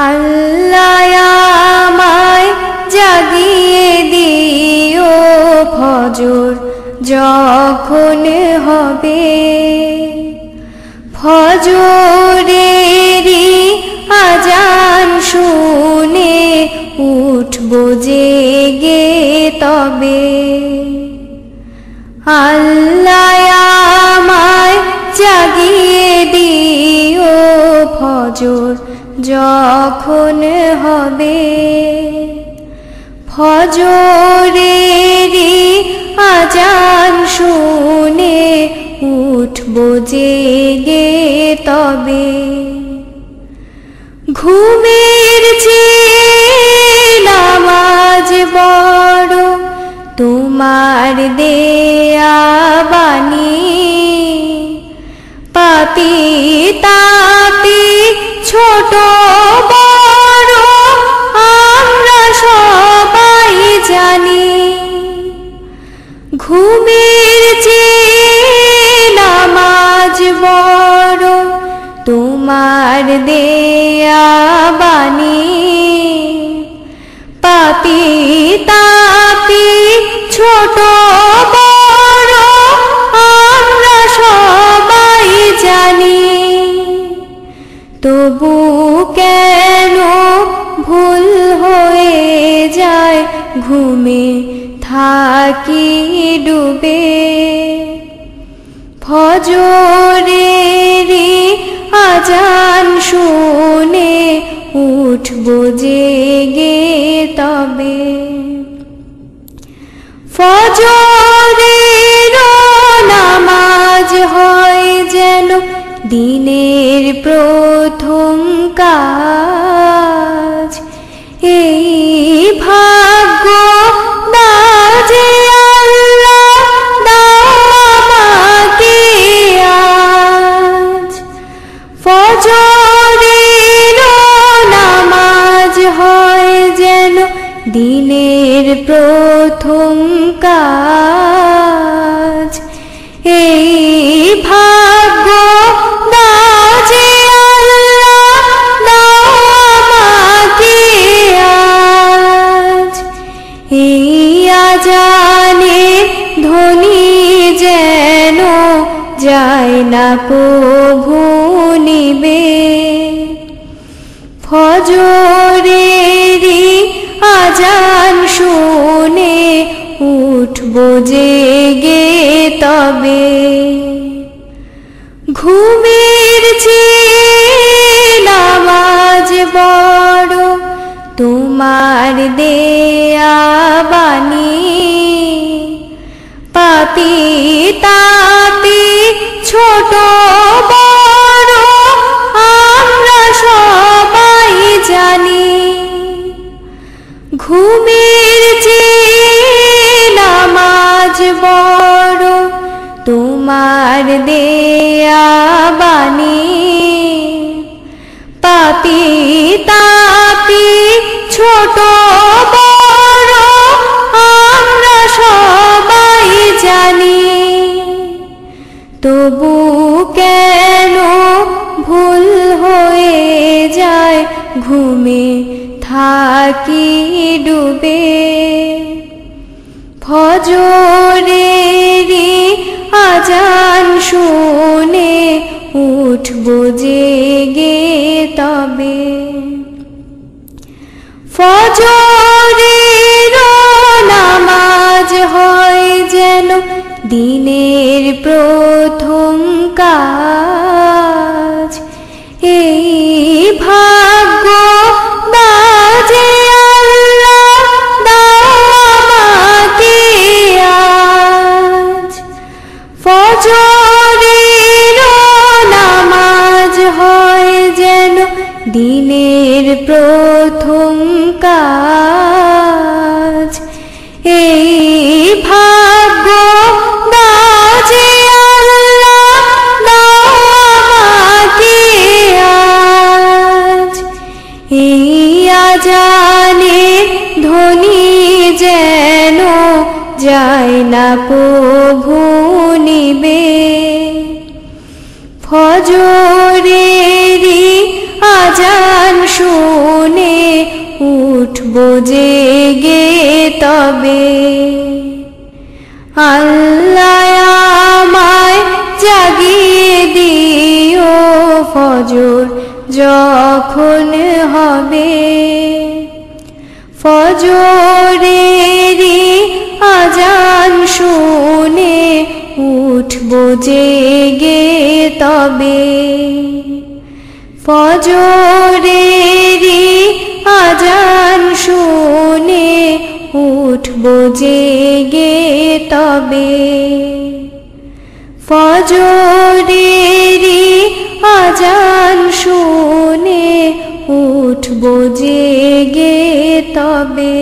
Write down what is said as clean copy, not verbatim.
আল্লাহ আমায় জাগিয়ে দিও ফজর যখন হবে, ফজরেরই আজান শুনে উঠবো জেগে তবে। আল্লাহ আমায় জাগিয়ে দিও ফজর যখন হবে, ফজরেরই আজান শুনে উঠবো জেগে তবে। ঘুমের চেয়ে নামাজ বড় তোমার দেয়া বাণী, পাপী তাপী ছোট বড় আমরা সবাই জানি। ঘুমের চেয়ে নামাজ বড় তোমার দেয়া বাণী, পাপী তাপী ছোট বড় আমরা সবাই জানি। তবু কেন ভুল হয়ে যায় ঘুমে থাকি ডুবে, ফজরেরই আজান শুনে উঠবো জেগে তবে। ফজরের নামাজ হয় যেন দিনের প্রথম কাজ, এই ভাগ্য বাজে আল্লাহ দাও আমাকে আজ। ফজরের নামাজ হয় যেন দিনের প্রথম কাজ, এই ভাগ্য বাজে আল্লাহ দাও আমাকে আজ। এই আজানে ধ্বনি যেন যায় না কভু নিবে, ফজরেরই আজান শুনে উঠবো জেগে তবে। ঘুমের চেয়ে নামাজ বড় তোমার দেয়া বাণী, পাপী তাপী ছোট বড় আমরা সবাই জানি। ঘুমের চেয়ে নামাজ বড় তোমার দেয়া বাণী, পাপী তাপী ছোট বড় আমরা সবাই জানি। তবু কেন ভুল হয়ে যায় ঘুমে থাকি ডুবে, ফজরেরই আজান শুনে উঠবো জেগে তবে। ফজরের নামাজ হয় যেন দিনের প্রথম কাজ, এই ভাগ্য বাজে আল্লাহ দাও আমাকে আজ। ফজরের নামাজ হয় যেন দিনের প্রথম কাজ, এই ভাগ্য বাজে আল্লাহ দাও আমাকে আজ। এই আজানে ধ্বনি যেন যায় না কভু নিবে, ফজরেরই আজান শুনে উঠবো জেগে তবে। আল্লাহ আমায় জাগিয়ে দিও ফজর যখন হবে, ফজরেরই আজান শুনে উঠবো জেগে তবে। ফজরেরই আজান শুনে উঠবো জেগে তবে। ফজরেরই আজান শুনে উঠবো জেগে তবে।